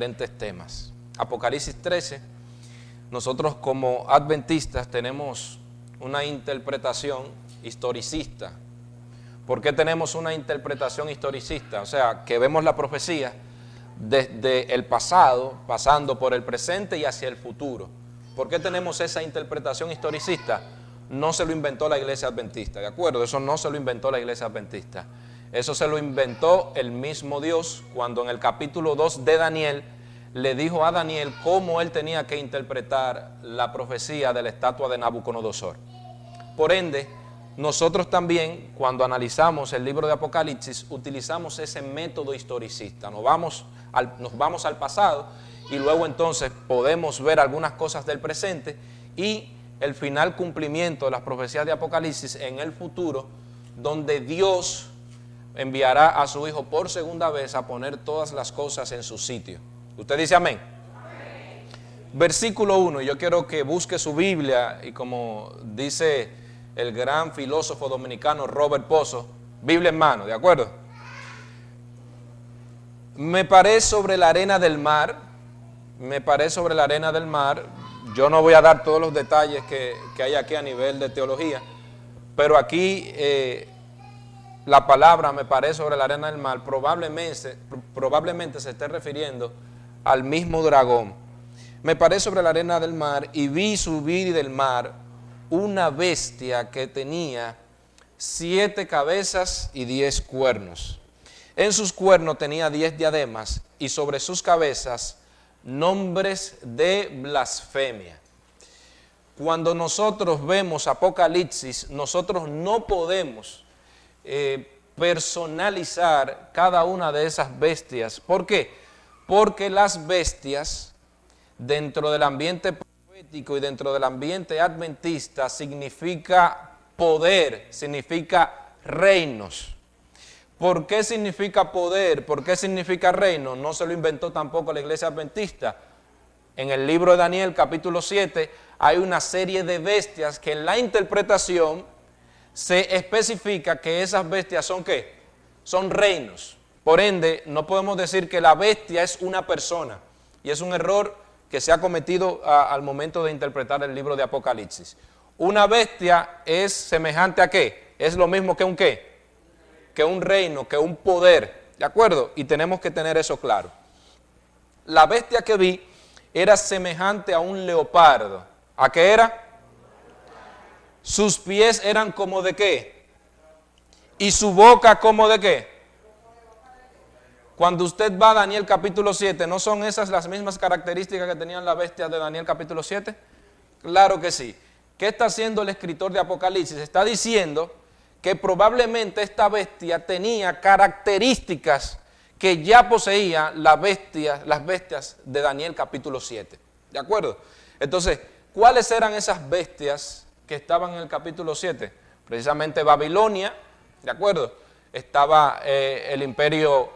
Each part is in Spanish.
diferentes temas. Apocalipsis 13, nosotros como adventistas tenemos una interpretación historicista. ¿Por qué tenemos una interpretación historicista? O sea, que vemos la profecía desde el pasado, pasando por el presente y hacia el futuro. ¿Por qué tenemos esa interpretación historicista? No se lo inventó la iglesia adventista, ¿de acuerdo? Eso no se lo inventó la iglesia adventista. Eso se lo inventó el mismo Dios cuando en el capítulo 2 de Daniel le dijo a Daniel cómo él tenía que interpretar la profecía de la estatua de Nabucodonosor. Por ende, nosotros también, cuando analizamos el libro de Apocalipsis, utilizamos ese método historicista. Nos vamos al pasado y luego entonces podemos ver algunas cosas del presente y el final cumplimiento de las profecías de Apocalipsis en el futuro, donde Dios enviará a su Hijo por segunda vez a poner todas las cosas en su sitio. ¿Usted dice amén? Amén. Versículo 1, yo quiero que busque su Biblia y como dice el gran filósofo dominicano Robert Pozo, Biblia en mano, ¿de acuerdo? Me paré sobre la arena del mar, yo no voy a dar todos los detalles que hay aquí a nivel de teología, pero aquí la palabra me paré sobre la arena del mar, probablemente se esté refiriendo al mismo dragón. Me paré sobre la arena del mar y vi subir del mar una bestia que tenía 7 cabezas y 10 cuernos. En sus cuernos tenía 10 diademas y sobre sus cabezas nombres de blasfemia. Cuando nosotros vemos Apocalipsis, nosotros no podemos personalizar cada una de esas bestias. ¿Por qué? Porque las bestias dentro del ambiente profético y dentro del ambiente adventista significa poder, significa reinos. ¿Por qué significa poder? ¿Por qué significa reino? No se lo inventó tampoco la iglesia adventista. En el libro de Daniel capítulo 7 hay una serie de bestias que en la interpretación se especifica que esas bestias son ¿qué? Son reinos. Por ende, no podemos decir que la bestia es una persona. Y es un error que se ha cometido al momento de interpretar el libro de Apocalipsis. Una bestia es semejante a ¿qué? Es lo mismo que un ¿qué? Que un reino, que un poder, ¿de acuerdo? Y tenemos que tener eso claro. La bestia que vi era semejante a un leopardo. ¿A qué era? Sus pies eran como de ¿qué? Y su boca como de ¿qué? Cuando usted va a Daniel capítulo 7, ¿no son esas las mismas características que tenían las bestias de Daniel capítulo 7? Claro que sí. ¿Qué está haciendo el escritor de Apocalipsis? Está diciendo que probablemente esta bestia tenía características que ya poseía las bestias de Daniel capítulo 7. ¿De acuerdo? Entonces, ¿cuáles eran esas bestias que estaban en el capítulo 7? Precisamente Babilonia, ¿de acuerdo? Estaba el imperio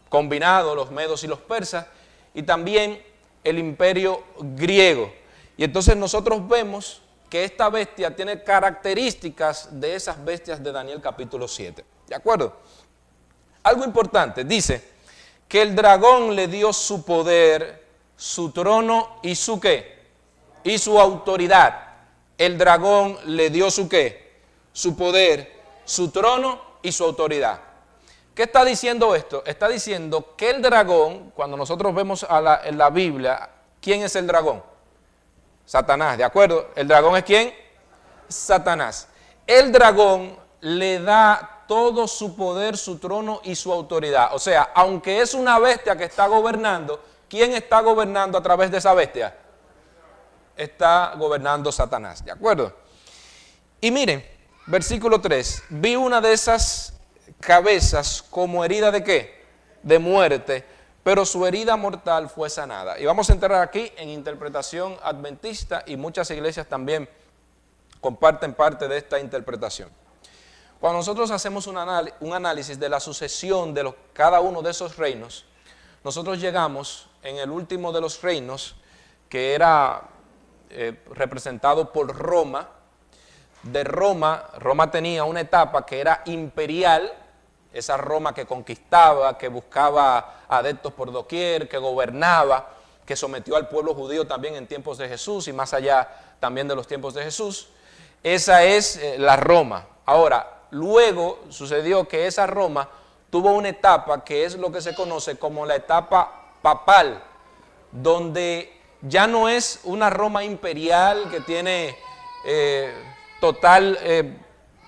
combinado, los medos y los persas, y también el imperio griego. Y entonces nosotros vemos que esta bestia tiene características de esas bestias de Daniel capítulo 7. ¿De acuerdo? Algo importante, dice que el dragón le dio su poder, su trono y su ¿qué? Y su autoridad. El dragón le dio su ¿qué? Su poder, su trono y su autoridad. ¿Qué está diciendo esto? Está diciendo que el dragón, cuando nosotros vemos en la Biblia, ¿quién es el dragón? Satanás, ¿de acuerdo? ¿El dragón es quién? Satanás. El dragón le da todo su poder, su trono y su autoridad. O sea, aunque es una bestia que está gobernando, ¿quién está gobernando a través de esa bestia? Está gobernando Satanás, ¿de acuerdo? Y miren, versículo 3, vi una de esas cabezas como herida de ¿qué? De muerte, pero su herida mortal fue sanada. Y vamos a entrar aquí en interpretación adventista y muchas iglesias también comparten parte de esta interpretación. Cuando nosotros hacemos un análisis de la sucesión de cada uno de esos reinos, nosotros llegamos en el último de los reinos, que era representado por Roma. De Roma tenía una etapa que era imperial, esa Roma que conquistaba, que buscaba adeptos por doquier, que gobernaba, que sometió al pueblo judío también en tiempos de Jesús y más allá también de los tiempos de Jesús. Esa es la Roma. Ahora, luego sucedió que esa Roma tuvo una etapa que es lo que se conoce como la etapa papal, donde ya no es una Roma imperial que tiene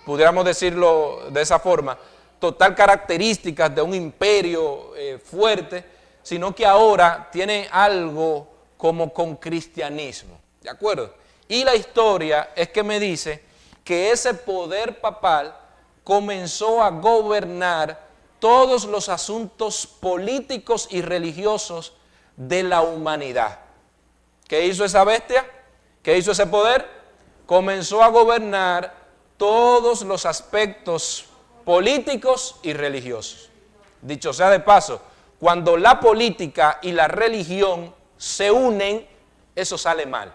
pudiéramos decirlo de esa forma, total características de un imperio fuerte, sino que ahora tiene algo como con cristianismo, ¿de acuerdo? Y la historia es que me dice que ese poder papal comenzó a gobernar todos los asuntos políticos y religiosos de la humanidad. ¿Qué hizo esa bestia? ¿Qué hizo ese poder? Comenzó a gobernar todos los aspectos políticos y religiosos. Dicho sea de paso, cuando la política y la religión se unen, eso sale mal.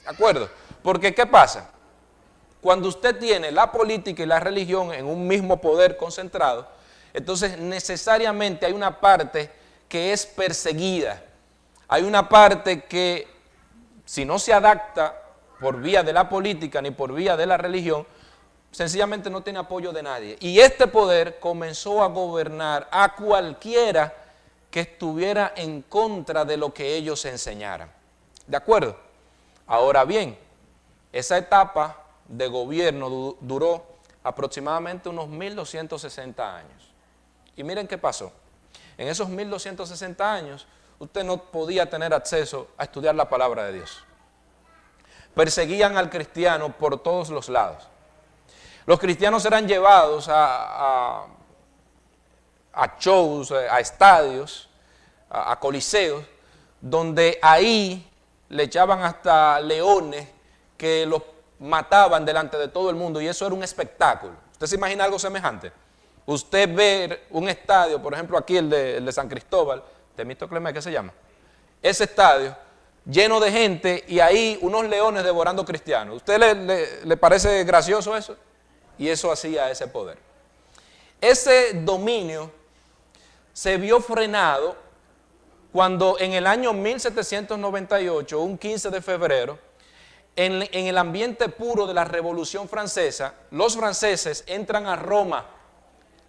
¿De acuerdo? Porque ¿qué pasa? Cuando usted tiene la política y la religión en un mismo poder concentrado, entonces necesariamente hay una parte que es perseguida. Hay una parte que, si no se adapta por vía de la política ni por vía de la religión, sencillamente no tiene apoyo de nadie. Y este poder comenzó a gobernar a cualquiera que estuviera en contra de lo que ellos enseñaran. ¿De acuerdo? Ahora bien, esa etapa de gobierno duró aproximadamente unos 1260 años. Y miren qué pasó. En esos 1260 años, usted no podía tener acceso a estudiar la palabra de Dios. Perseguían al cristiano por todos los lados. Los cristianos eran llevados a shows, a estadios, a coliseos, donde ahí le echaban hasta leones que los mataban delante de todo el mundo, y eso era un espectáculo. ¿Usted se imagina algo semejante? Usted ver un estadio, por ejemplo aquí el de San Cristóbal, Temístocles, ¿qué se llama? Ese estadio lleno de gente y ahí unos leones devorando cristianos. ¿Usted le parece gracioso eso? Y eso hacía ese poder. Ese dominio se vio frenado cuando en el año 1798, un 15 de febrero, en el ambiente puro de la Revolución Francesa, los franceses entran a Roma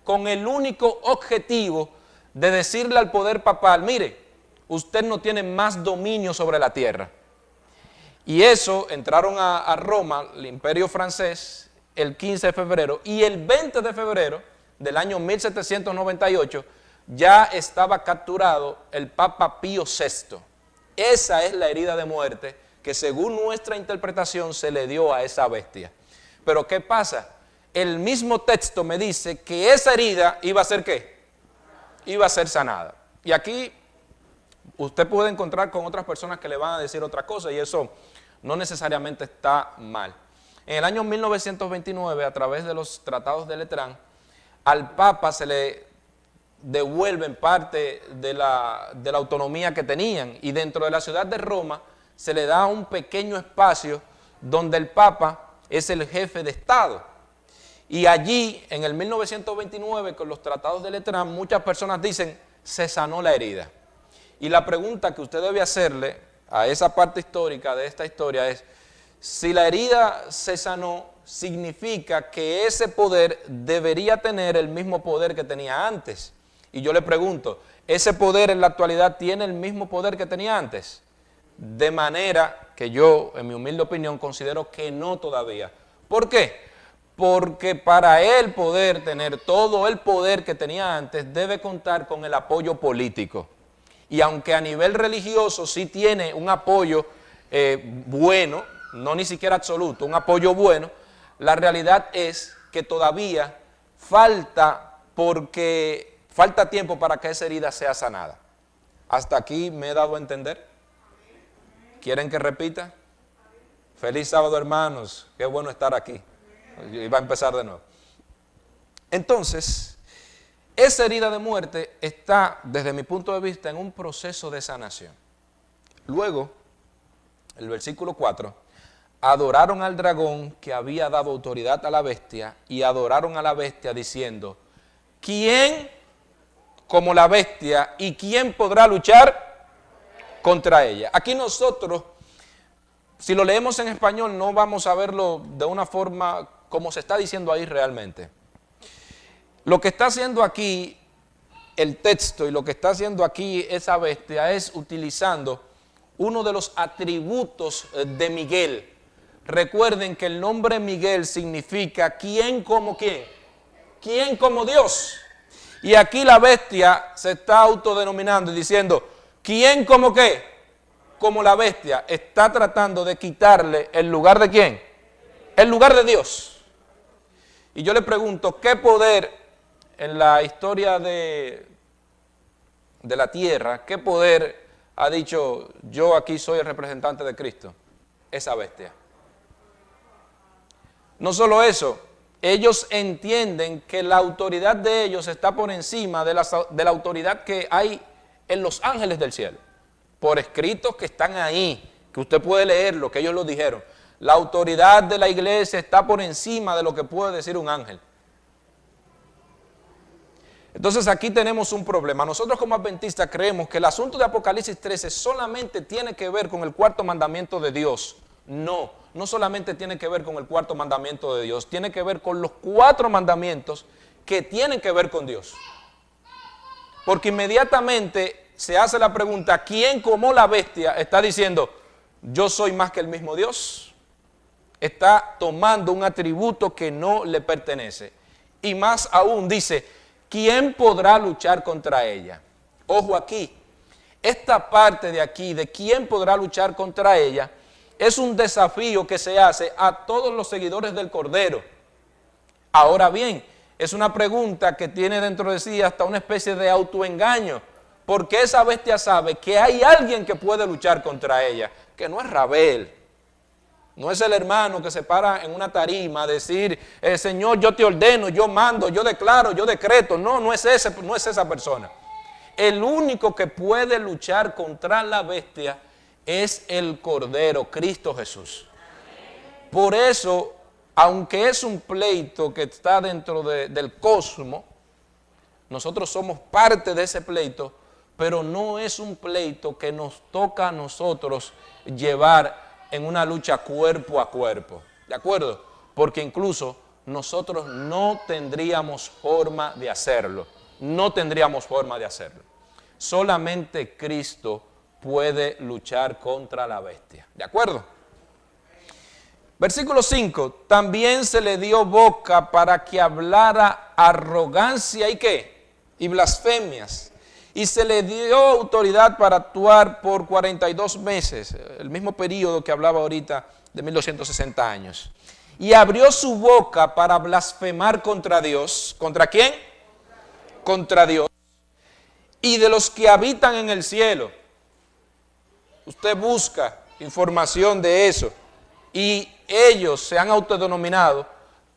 con el único objetivo de decirle al poder papal: mire, usted no tiene más dominio sobre la tierra. Y eso, entraron a Roma, el imperio francés, el 15 de febrero, y el 20 de febrero del año 1798 ya estaba capturado el Papa Pío VI. Esa es la herida de muerte que según nuestra interpretación se le dio a esa bestia. Pero ¿qué pasa? El mismo texto me dice que esa herida iba a ser ¿qué? Iba a ser sanada. Y aquí usted puede encontrar con otras personas que le van a decir otra cosa, y eso no necesariamente está mal. En el año 1929, a través de los tratados de Letrán, al Papa se le devuelven parte de la autonomía que tenían, y dentro de la ciudad de Roma se le da un pequeño espacio donde el Papa es el jefe de Estado. Y allí, en el 1929, con los tratados de Letrán, muchas personas dicen: se sanó la herida. Y la pregunta que usted debe hacerle a esa parte histórica de esta historia es: si la herida se sanó, significa que ese poder debería tener el mismo poder que tenía antes. Y yo le pregunto, ¿ese poder en la actualidad tiene el mismo poder que tenía antes? De manera que yo, en mi humilde opinión, considero que no todavía. ¿Por qué? Porque para él poder tener todo el poder que tenía antes, debe contar con el apoyo político. Y aunque a nivel religioso sí tiene un apoyo bueno, no ni siquiera absoluto, un apoyo bueno, la realidad es que todavía falta tiempo para que esa herida sea sanada. ¿Hasta aquí me he dado a entender? ¿Quieren que repita? Feliz sábado, hermanos, qué bueno estar aquí. Iba a empezar de nuevo. Entonces, esa herida de muerte está, desde mi punto de vista, en un proceso de sanación. Luego, el versículo 4, adoraron al dragón que había dado autoridad a la bestia, y adoraron a la bestia diciendo: ¿quién como la bestia y quién podrá luchar contra ella? Aquí nosotros, si lo leemos en español, no vamos a verlo de una forma como se está diciendo ahí realmente. Lo que está haciendo aquí el texto y lo que está haciendo aquí esa bestia es utilizando uno de los atributos de Miguel. Recuerden que el nombre Miguel significa ¿quién como quién? ¿Quién como Dios? Y aquí la bestia se está autodenominando y diciendo ¿quién como qué? Como la bestia. Está tratando de quitarle el lugar de ¿quién? El lugar de Dios. Y yo le pregunto, ¿qué poder en la historia de la tierra, qué poder ha dicho yo aquí soy el representante de Cristo? Esa bestia. No solo eso, ellos entienden que la autoridad de ellos está por encima de la autoridad que hay en los ángeles del cielo. Por escritos que están ahí, que usted puede leer lo que ellos lo dijeron. La autoridad de la iglesia está por encima de lo que puede decir un ángel. Entonces aquí tenemos un problema. Nosotros como adventistas creemos que el asunto de Apocalipsis 13 solamente tiene que ver con el cuarto mandamiento de Dios. No, no solamente tiene que ver con el cuarto mandamiento de Dios, tiene que ver con los 4 mandamientos que tienen que ver con Dios. Porque inmediatamente se hace la pregunta, ¿quién como la bestia está diciendo, yo soy más que el mismo Dios? Está tomando un atributo que no le pertenece. Y más aún dice, ¿quién podrá luchar contra ella? Ojo aquí, esta parte de aquí, de quién podrá luchar contra ella, es un desafío que se hace a todos los seguidores del Cordero. Ahora bien, es una pregunta que tiene dentro de sí hasta una especie de autoengaño, porque esa bestia sabe que hay alguien que puede luchar contra ella, que no es Rabel, no es el hermano que se para en una tarima a decir, Señor, yo te ordeno, yo mando, yo declaro, yo decreto. No, no es esa persona. El único que puede luchar contra la bestia es el Cordero, Cristo Jesús. Por eso, aunque es un pleito que está dentro del cosmos, nosotros somos parte de ese pleito, pero no es un pleito que nos toca a nosotros llevar en una lucha cuerpo a cuerpo, ¿de acuerdo? Porque incluso nosotros no tendríamos forma de hacerlo, Solamente Cristo puede luchar contra la bestia, ¿de acuerdo? Versículo 5, también se le dio boca para que hablara arrogancia y ¿qué? Y blasfemias. Y se le dio autoridad para actuar por 42 meses, el mismo periodo que hablaba ahorita de 1260 años. Y abrió su boca para blasfemar contra Dios. ¿Contra quién? Contra Dios. Y de los que habitan en el cielo. Usted busca información de eso. Y ellos se han autodenominado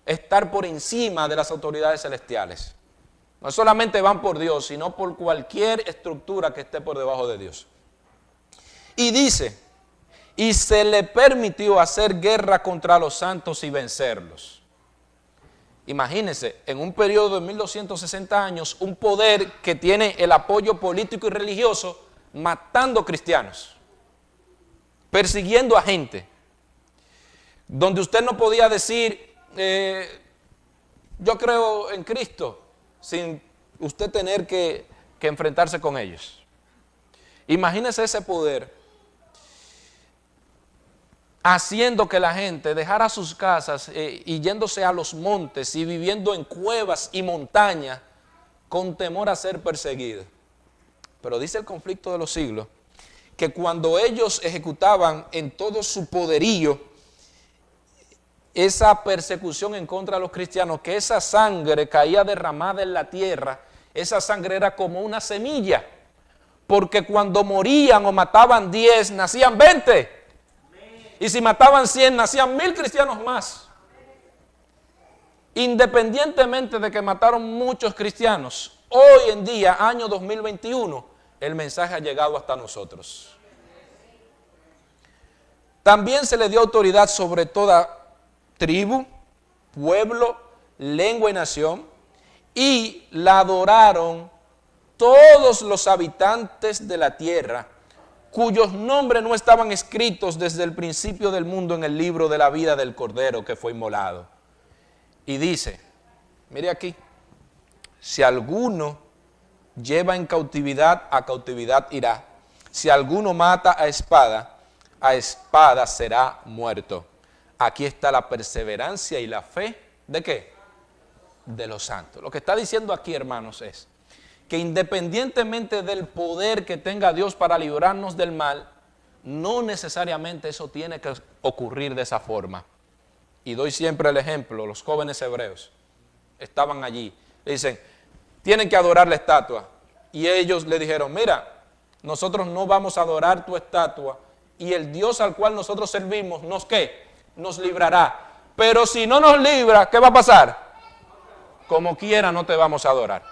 estar por encima de las autoridades celestiales. No solamente van por Dios, sino por cualquier estructura que esté por debajo de Dios. Y dice, y se le permitió hacer guerra contra los santos y vencerlos. Imagínense, en un periodo de 1260 años, un poder que tiene el apoyo político y religioso, matando cristianos, persiguiendo a gente, donde usted no podía decir, yo creo en Cristo, sin usted tener que enfrentarse con ellos. Imagínese ese poder haciendo que la gente dejara sus casas y yéndose a los montes y viviendo en cuevas y montañas con temor a ser perseguidos. Pero dice el conflicto de los siglos que cuando ellos ejecutaban en todo su poderío esa persecución en contra de los cristianos, que esa sangre caía derramada en la tierra, esa sangre era como una semilla, porque cuando morían o mataban 10, nacían 20, y si mataban 100, nacían 1000 cristianos más. Independientemente de que mataron muchos cristianos, hoy en día, año 2021, el mensaje ha llegado hasta nosotros. También se le dio autoridad sobre toda tribu, pueblo, lengua y nación, y la adoraron todos los habitantes de la tierra, cuyos nombres no estaban escritos desde el principio del mundo en el libro de la vida del Cordero que fue inmolado. Y dice, mire aquí, si alguno lleva en cautividad, a cautividad irá. Si alguno mata a espada será muerto. Aquí está la perseverancia y la fe, ¿de qué? De los santos. Lo que está diciendo aquí, hermanos, es que independientemente del poder que tenga Dios para librarnos del mal, no necesariamente eso tiene que ocurrir de esa forma. Y doy siempre el ejemplo, los jóvenes hebreos estaban allí, le dicen, tienen que adorar la estatua. Y ellos le dijeron, mira, nosotros no vamos a adorar tu estatua y el Dios al cual nosotros servimos, ¿nos qué? Nos librará. Pero si no nos libra, ¿qué va a pasar? Como quiera no te vamos a adorar.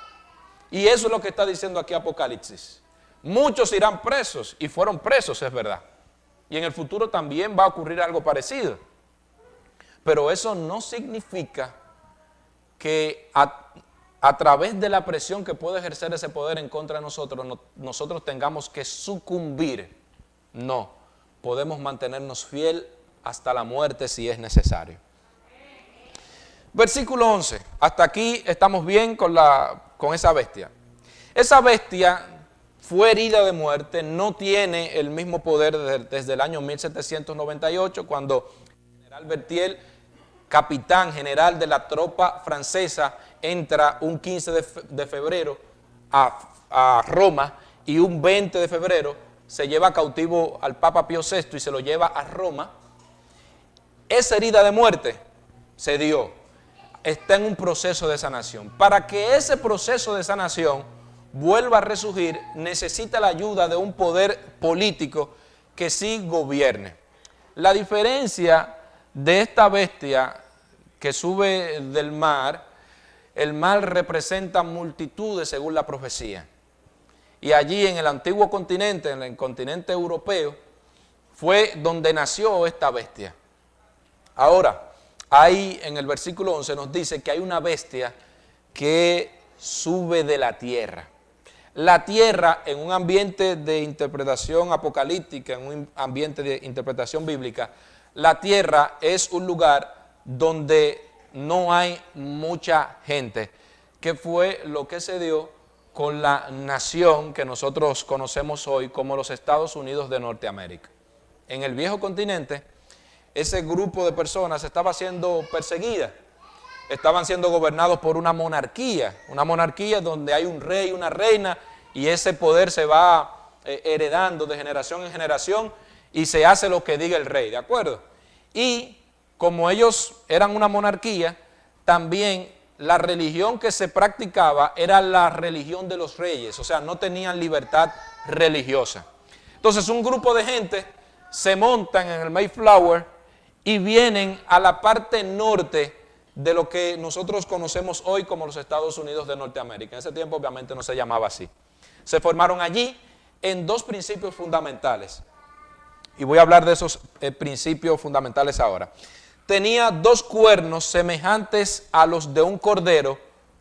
Y eso es lo que está diciendo aquí Apocalipsis. Muchos irán presos y fueron presos, es verdad. Y en el futuro también va a ocurrir algo parecido. Pero eso no significa que a través de la presión que puede ejercer ese poder en contra de nosotros, nosotros tengamos que sucumbir. No, podemos mantenernos fiel hasta la muerte si es necesario. Versículo 11, hasta aquí estamos bien con esa bestia. Esa bestia fue herida de muerte, no tiene el mismo poder desde el año 1798, cuando el general Berthier, capitán general de la tropa francesa, entra un 15 de febrero a Roma y un 20 de febrero se lleva cautivo al Papa Pío VI y se lo lleva a Roma. Esa herida de muerte se dio, está en un proceso de sanación. Para que ese proceso de sanación vuelva a resurgir, necesita la ayuda de un poder político que sí gobierne. La diferencia de esta bestia que sube del mar, el mar representa multitudes según la profecía. Y allí en el antiguo continente, en el continente europeo, fue donde nació esta bestia. Ahora, ahí en el versículo 11 nos dice que hay una bestia que sube de la tierra. La tierra, en un ambiente de interpretación apocalíptica, en un ambiente de interpretación bíblica, la tierra es un lugar donde no hay mucha gente, que fue lo que se dio con la nación que nosotros conocemos hoy como los Estados Unidos de Norteamérica. En el viejo continente, ese grupo de personas estaba siendo perseguida, estaban siendo gobernados por una monarquía donde hay un rey y una reina, y ese poder se va heredando de generación en generación y se hace lo que diga el rey, ¿de acuerdo? Y como ellos eran una monarquía, también la religión que se practicaba era la religión de los reyes, o sea, no tenían libertad religiosa. Entonces un grupo de gente se montan en el Mayflower y vienen a la parte norte de lo que nosotros conocemos hoy como los Estados Unidos de Norteamérica. En ese tiempo obviamente no se llamaba así. Se formaron allí en dos principios fundamentales. Y voy a hablar de esos principios fundamentales ahora. Tenía dos cuernos semejantes a los de un cordero,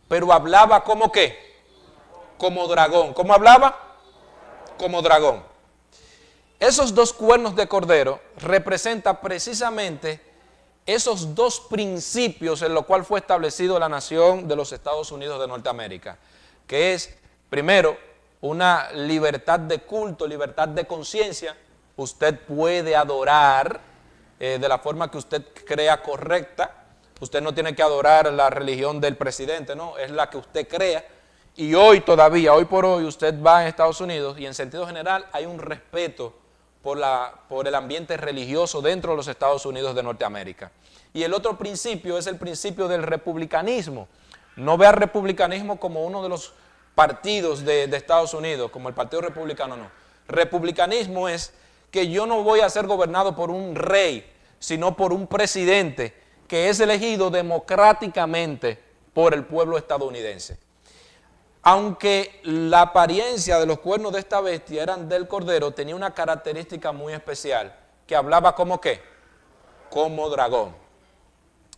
pero hablaba como ¿qué? Como dragón. ¿Cómo hablaba? Como dragón. Esos dos cuernos de cordero representan precisamente esos dos principios en los cuales fue establecido la nación de los Estados Unidos de Norteamérica, que es, primero, una libertad de culto, libertad de conciencia. Usted puede adorar de la forma que usted crea correcta. Usted no tiene que adorar la religión del presidente, no, es la que usted crea. Y hoy todavía, hoy por hoy, usted va a Estados Unidos y en sentido general hay un respeto por el ambiente religioso dentro de los Estados Unidos de Norteamérica. Y el otro principio es el principio del republicanismo. No vea el republicanismo como uno de los partidos de Estados Unidos, como el Partido Republicano, no. Republicanismo es que yo no voy a ser gobernado por un rey, sino por un presidente que es elegido democráticamente por el pueblo estadounidense. Aunque la apariencia de los cuernos de esta bestia eran del cordero, tenía una característica muy especial, que hablaba como ¿qué? Como dragón.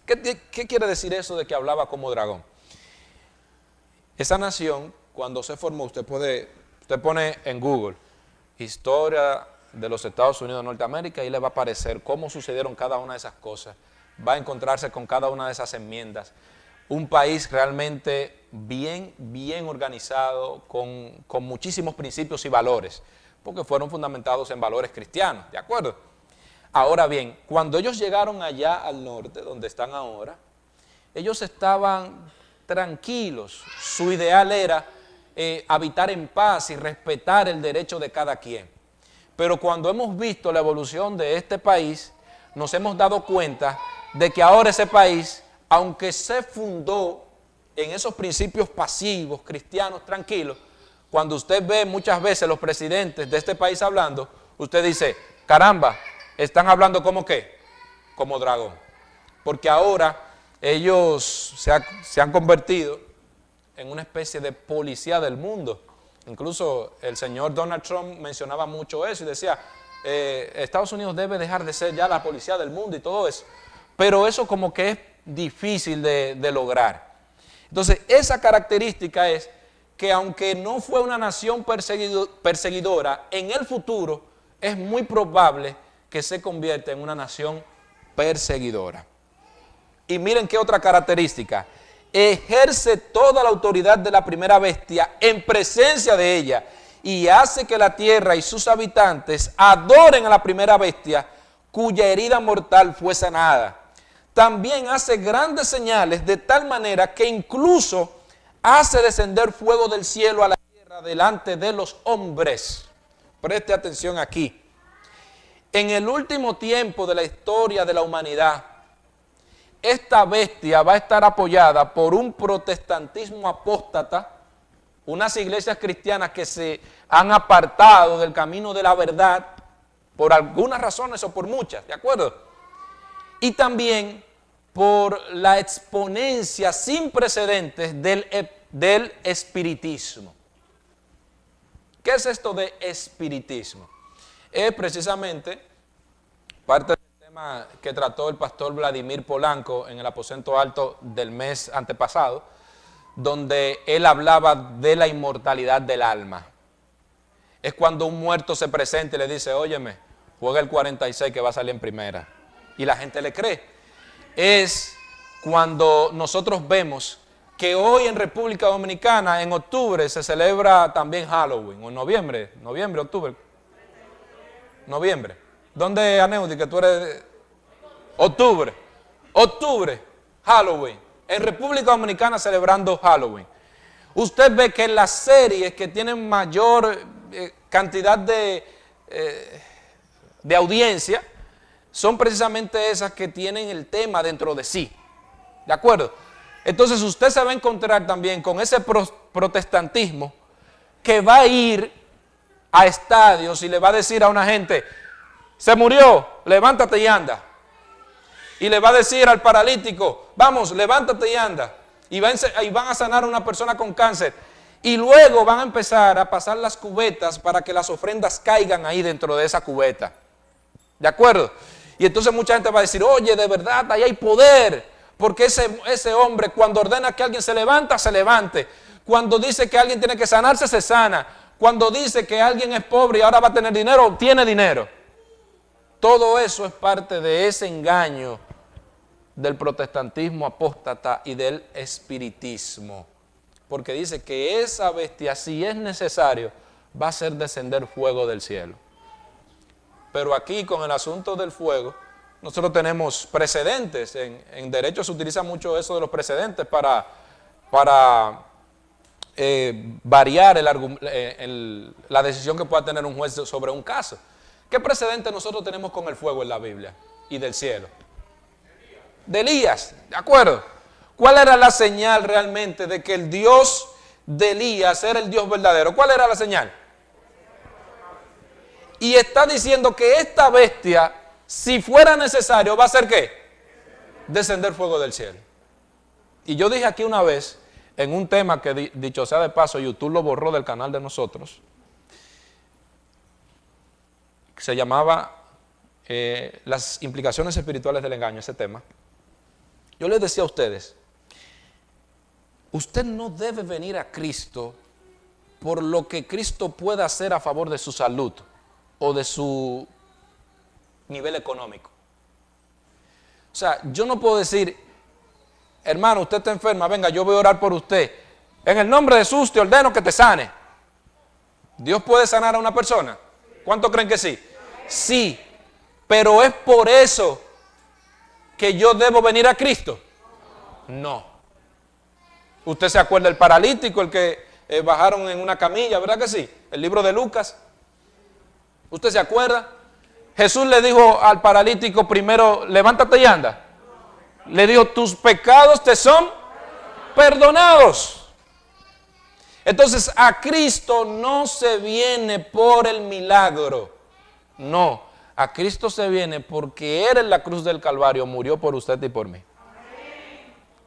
¿Qué quiere decir eso de que hablaba como dragón? Esa nación, cuando se formó, usted pone en Google, historia de los Estados Unidos de Norteamérica, y le va a aparecer cómo sucedieron cada una de esas cosas. Va a encontrarse con cada una de esas enmiendas. Un país realmente bien organizado, con muchísimos principios y valores, porque fueron fundamentados en valores cristianos, ¿de acuerdo? Ahora bien, cuando ellos llegaron allá al norte, donde están ahora, ellos estaban tranquilos. Su ideal era habitar en paz y respetar el derecho de cada quien. Pero cuando hemos visto la evolución de este país, nos hemos dado cuenta de que ahora ese país, aunque se fundó en esos principios pasivos, cristianos, tranquilos, cuando usted ve muchas veces los presidentes de este país hablando, usted dice, caramba, están hablando como qué, como dragón. Porque ahora ellos se han convertido en una especie de policía del mundo. Incluso el señor Donald Trump mencionaba mucho eso y decía, Estados Unidos debe dejar de ser ya la policía del mundo y todo eso. Pero eso como que es difícil de lograr. Entonces, esa característica es que aunque no fue una nación perseguidora, en el futuro es muy probable que se convierta en una nación perseguidora. Y miren qué otra característica. Ejerce toda la autoridad de la primera bestia en presencia de ella y hace que la tierra y sus habitantes adoren a la primera bestia cuya herida mortal fue sanada. También hace grandes señales de tal manera que incluso hace descender fuego del cielo a la tierra delante de los hombres. Preste atención aquí. En el último tiempo de la historia de la humanidad, esta bestia va a estar apoyada por un protestantismo apóstata, unas iglesias cristianas que se han apartado del camino de la verdad por algunas razones o por muchas, ¿de acuerdo? Y también por la exponencia sin precedentes del espiritismo. ¿Qué es esto de espiritismo? Es precisamente parte del tema que trató el pastor Vladimir Polanco en el aposento alto del mes antepasado, donde él hablaba de la inmortalidad del alma. Es cuando un muerto se presenta y le dice, óyeme, juega el 46 que va a salir en primera. Y la gente le cree. Es cuando nosotros vemos que hoy en República Dominicana, en octubre, se celebra también Halloween, o en noviembre, octubre. Noviembre. ¿Dónde, Aneudi, que tú eres? Octubre, Halloween. En República Dominicana celebrando Halloween. Usted ve que las series que tienen mayor cantidad de audiencia son precisamente esas que tienen el tema dentro de sí. ¿De acuerdo? Entonces usted se va a encontrar también con ese protestantismo que va a ir a estadios y le va a decir a una gente, se murió, levántate y anda. Y le va a decir al paralítico, vamos, levántate y anda. Y van a sanar a una persona con cáncer. Y luego van a empezar a pasar las cubetas para que las ofrendas caigan ahí dentro de esa cubeta. ¿De acuerdo? Y entonces mucha gente va a decir, oye, de verdad, ahí hay poder. Porque ese hombre cuando ordena que alguien se levanta, se levante. Cuando dice que alguien tiene que sanarse, se sana. Cuando dice que alguien es pobre y ahora va a tener dinero, tiene dinero. Todo eso es parte de ese engaño del protestantismo apóstata y del espiritismo. Porque dice que esa bestia, si es necesario, va a hacer descender fuego del cielo. Pero aquí con el asunto del fuego, nosotros tenemos precedentes. En derecho se utiliza mucho eso de los precedentes para variar la decisión que pueda tener un juez sobre un caso. ¿Qué precedente nosotros tenemos con el fuego en la Biblia y del cielo? De Elías, ¿de acuerdo? ¿Cuál era la señal realmente de que el Dios de Elías era el Dios verdadero? ¿Cuál era la señal? Y está diciendo que esta bestia, si fuera necesario, ¿va a hacer qué? Descender fuego del cielo. Y yo dije aquí una vez, en un tema que dicho sea de paso, YouTube lo borró del canal de nosotros, se llamaba las implicaciones espirituales del engaño, ese tema. Yo les decía a ustedes, Usted no debe venir a Cristo por lo que Cristo pueda hacer a favor de su salud o de su nivel económico. O sea, yo no puedo decir, hermano, usted está enferma, venga, yo voy a orar por usted. En el nombre de Jesús te ordeno que te sane. ¿Dios puede sanar a una persona? ¿Cuántos creen que sí? Sí, pero ¿es por eso que yo debo venir a Cristo? No. Usted se acuerda del paralítico, el que bajaron en una camilla, ¿verdad que sí? El libro de Lucas. ¿Usted se acuerda? Jesús le dijo al paralítico primero, levántate y anda. Le dijo, tus pecados te son perdonados. Entonces a Cristo no se viene por el milagro. No, a Cristo se viene porque Él en la cruz del Calvario murió por usted y por mí.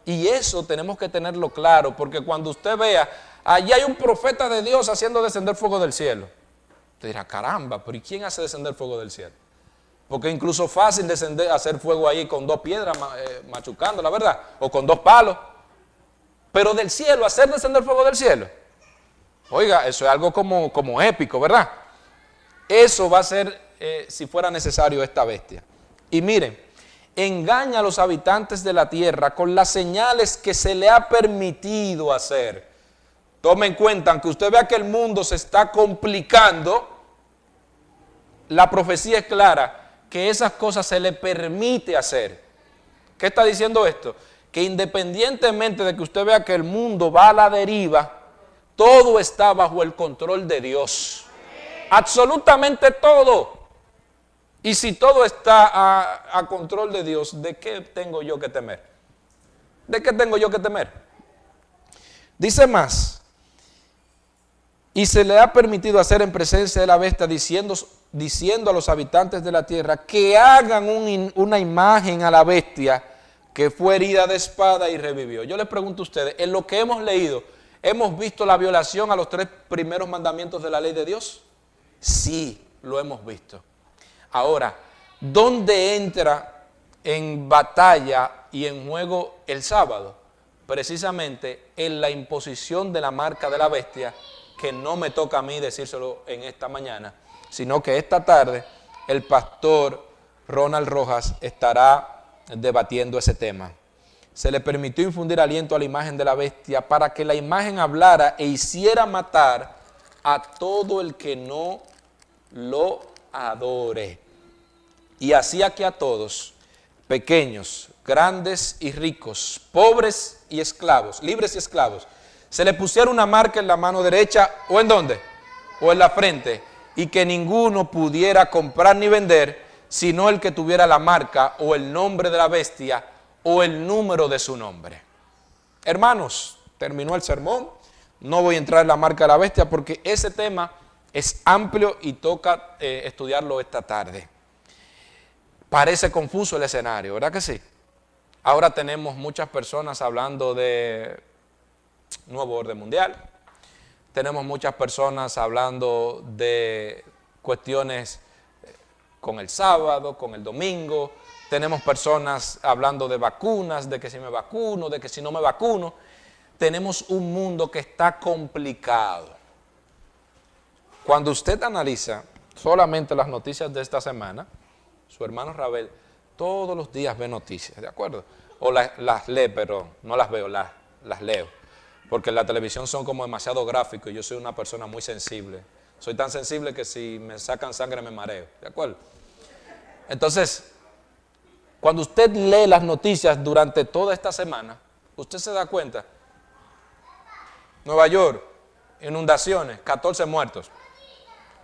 Y eso tenemos que tenerlo claro, porque cuando usted vea, allí hay un profeta de Dios haciendo descender fuego del cielo. Usted dirá, caramba, pero ¿y quién hace descender fuego del cielo? Porque es incluso fácil descender, hacer fuego ahí con 2 piedras machucando, la verdad, o con 2 palos. Pero del cielo, hacer descender fuego del cielo. Oiga, eso es algo como épico, ¿verdad? Eso va a ser, si fuera necesario, esta bestia. Y miren, engaña a los habitantes de la tierra con las señales que se le ha permitido hacer. Tome en cuenta, aunque usted vea que el mundo se está complicando, la profecía es clara, que esas cosas se le permite hacer. ¿Qué está diciendo esto? Que independientemente de que usted vea que el mundo va a la deriva, todo está bajo el control de Dios. Absolutamente todo. Y si todo está a control de Dios, ¿de qué tengo yo que temer? ¿De qué tengo yo que temer? Dice más. Y se le ha permitido hacer en presencia de la bestia diciendo a los habitantes de la tierra que hagan una imagen a la bestia que fue herida de espada y revivió. Yo les pregunto a ustedes, en lo que hemos leído, ¿hemos visto la violación a los 3 primeros mandamientos de la ley de Dios? Sí, lo hemos visto. Ahora, ¿dónde entra en batalla y en juego el sábado? Precisamente en la imposición de la marca de la bestia, que no me toca a mí decírselo en esta mañana, sino que esta tarde el pastor Ronald Rojas estará debatiendo ese tema. Se le permitió infundir aliento a la imagen de la bestia para que la imagen hablara e hiciera matar a todo el que no lo adore. Y hacía que a todos, pequeños, grandes y ricos, pobres y esclavos, libres y esclavos, se le pusiera una marca en la mano derecha, ¿o en dónde? O en la frente, y que ninguno pudiera comprar ni vender, sino el que tuviera la marca o el nombre de la bestia o el número de su nombre. Hermanos, terminó el sermón, no voy a entrar en la marca de la bestia porque ese tema es amplio y toca estudiarlo esta tarde. Parece confuso el escenario, ¿verdad que sí? Ahora tenemos muchas personas hablando de nuevo orden mundial, tenemos muchas personas hablando de cuestiones con el sábado, con el domingo, tenemos personas hablando de vacunas, de que si me vacuno, de que si no me vacuno. Tenemos un mundo que está complicado. Cuando usted analiza solamente las noticias de esta semana, su hermano Rabel todos los días ve noticias, ¿de acuerdo? O las lee, pero no las veo, las leo. Porque en la televisión son como demasiado gráficos y yo soy una persona muy sensible. Soy tan sensible que si me sacan sangre me mareo, ¿de acuerdo? Entonces, cuando usted lee las noticias durante toda esta semana, usted se da cuenta, Nueva York, inundaciones, 14 muertos.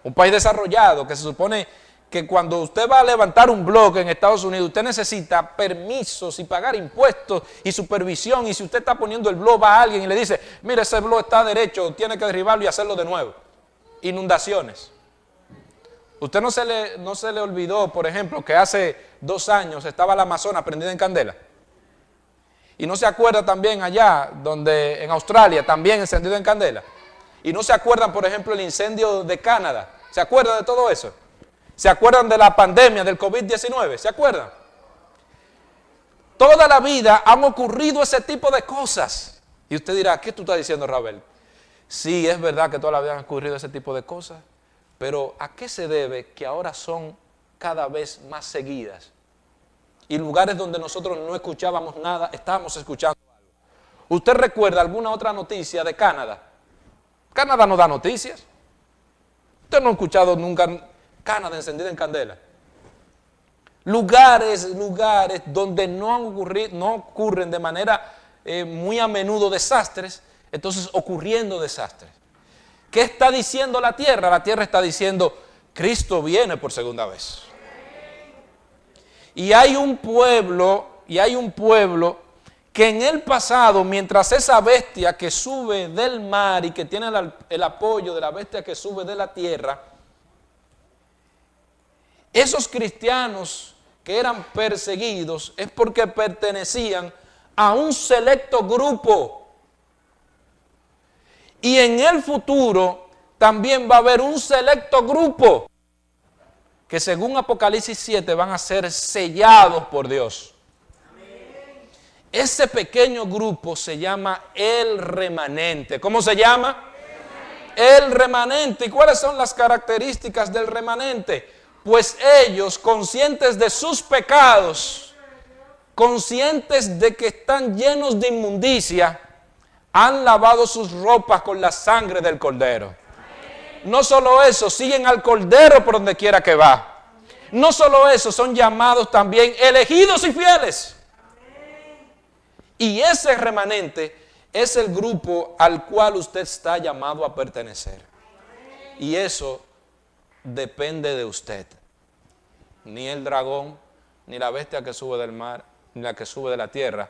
Un país desarrollado que se supone que cuando usted va a levantar un blog en Estados Unidos, usted necesita permisos y pagar impuestos y supervisión. Y si usted está poniendo el blog a alguien y le dice, mire, ese blog está derecho, tiene que derribarlo y hacerlo de nuevo. Inundaciones. ¿Usted no se le olvidó, por ejemplo, que hace 2 años estaba la Amazonas prendida en candela? Y no se acuerda también allá, donde en Australia, también encendido en candela. Y no se acuerdan, por ejemplo, el incendio de Canadá. ¿Se acuerdan de todo eso? ¿Se acuerdan de la pandemia del COVID-19? ¿Se acuerdan? Toda la vida han ocurrido ese tipo de cosas. Y usted dirá, ¿qué tú estás diciendo, Rabel? Sí, es verdad que toda la vida han ocurrido ese tipo de cosas, pero ¿a qué se debe que ahora son cada vez más seguidas? Y lugares donde nosotros no escuchábamos nada, estábamos escuchando algo. ¿Usted recuerda alguna otra noticia de Canadá? Canadá no da noticias. Usted no ha escuchado nunca Canadá encendida en candela. Lugares donde no ocurren de manera muy a menudo desastres, entonces ocurriendo desastres. ¿Qué está diciendo la tierra? La tierra está diciendo, Cristo viene por segunda vez. Y hay un pueblo que en el pasado, mientras esa bestia que sube del mar y que tiene el apoyo de la bestia que sube de la tierra, esos cristianos que eran perseguidos es porque pertenecían a un selecto grupo. Y en el futuro también va a haber un selecto grupo que según Apocalipsis 7 van a ser sellados por Dios. Ese pequeño grupo se llama el remanente. ¿Cómo se llama? El remanente. ¿Y cuáles son las características del remanente? Pues ellos, conscientes de sus pecados, conscientes de que están llenos de inmundicia, han lavado sus ropas con la sangre del Cordero. No solo eso, siguen al Cordero por donde quiera que va. No solo eso, son llamados también elegidos y fieles. Y ese remanente es el grupo al cual usted está llamado a pertenecer. Y eso depende de usted. Ni el dragón, ni la bestia que sube del mar, ni la que sube de la tierra,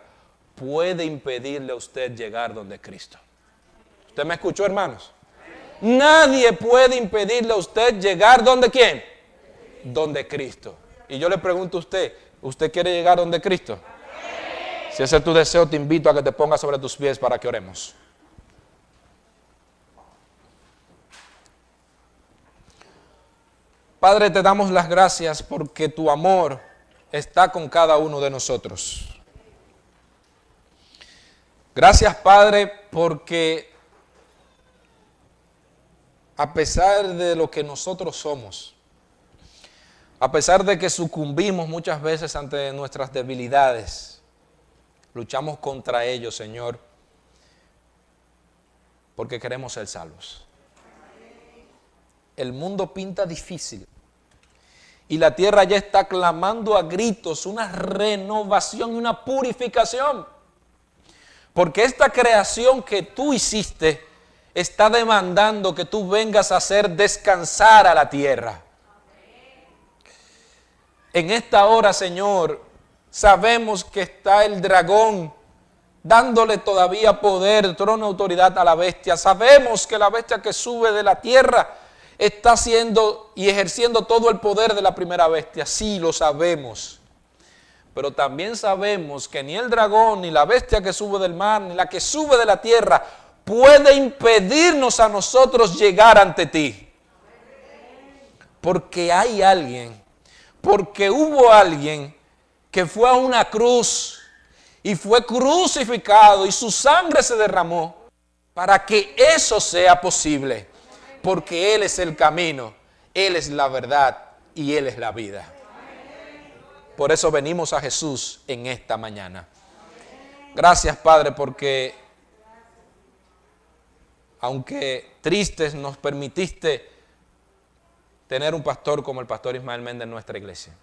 puede impedirle a usted llegar donde Cristo. ¿Usted me escuchó, hermanos? Nadie puede impedirle a usted llegar donde ¿quién? Donde Cristo. Y yo le pregunto a usted, ¿usted quiere llegar donde Cristo? Si ese es tu deseo, te invito a que te pongas sobre tus pies para que oremos. Padre, te damos las gracias porque tu amor está con cada uno de nosotros. Gracias, Padre, porque a pesar de lo que nosotros somos, a pesar de que sucumbimos muchas veces ante nuestras debilidades, luchamos contra ellos, Señor, porque queremos ser salvos. El mundo pinta difícil y la tierra ya está clamando a gritos una renovación y una purificación, porque esta creación que tú hiciste está demandando que tú vengas a hacer descansar a la tierra. En esta hora, Señor, sabemos que está el dragón dándole todavía poder, trono, autoridad a la bestia. Sabemos que la bestia que sube de la tierra está haciendo y ejerciendo todo el poder de la primera bestia. Sí, lo sabemos. Pero también sabemos que ni el dragón, ni la bestia que sube del mar, ni la que sube de la tierra puede impedirnos a nosotros llegar ante ti. Porque hay alguien, porque hubo alguien que fue a una cruz y fue crucificado y su sangre se derramó para que eso sea posible. Porque Él es el camino, Él es la verdad y Él es la vida. Por eso venimos a Jesús en esta mañana. Gracias, Padre, porque aunque tristes nos permitiste tener un pastor como el pastor Ismael Méndez en nuestra iglesia.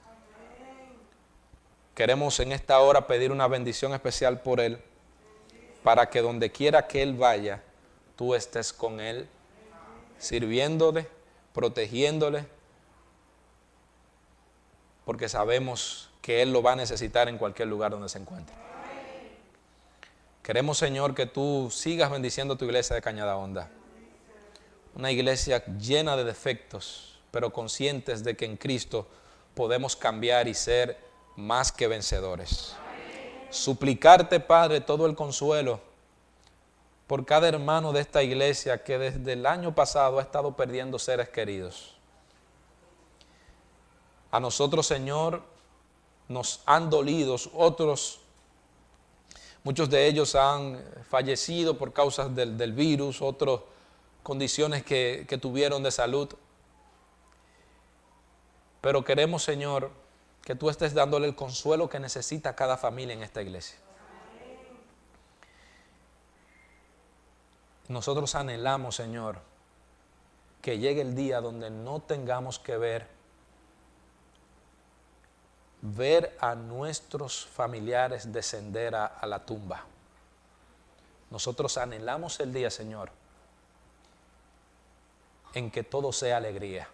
Queremos en esta hora pedir una bendición especial por él, para que donde quiera que él vaya, tú estés con él, sirviéndole, protegiéndole, porque sabemos que él lo va a necesitar en cualquier lugar donde se encuentre. Queremos, Señor, que tú sigas bendiciendo tu iglesia de Cañada Honda. Una iglesia llena de defectos, pero conscientes de que en Cristo podemos cambiar y ser más que vencedores. Suplicarte, Padre, todo el consuelo por cada hermano de esta iglesia que desde el año pasado ha estado perdiendo seres queridos. A nosotros, Señor, nos han dolido, otros Muchos de ellos han fallecido por causas del virus, otras condiciones que tuvieron de salud. Pero queremos, Señor, que tú estés dándole el consuelo que necesita cada familia en esta iglesia. Nosotros anhelamos, Señor, que llegue el día donde no tengamos que ver a nuestros familiares descender a la tumba. Nosotros anhelamos el día, Señor, en que todo sea alegría,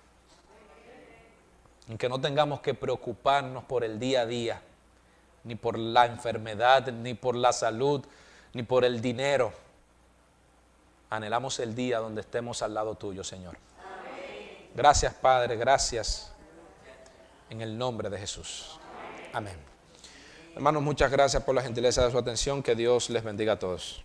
en que no tengamos que preocuparnos por el día a día, ni por la enfermedad, ni por la salud, ni por el dinero. Anhelamos el día donde estemos al lado tuyo, Señor. Gracias, Padre, gracias, en el nombre de Jesús. Amén. Hermanos, muchas gracias por la gentileza de su atención. Que Dios les bendiga a todos.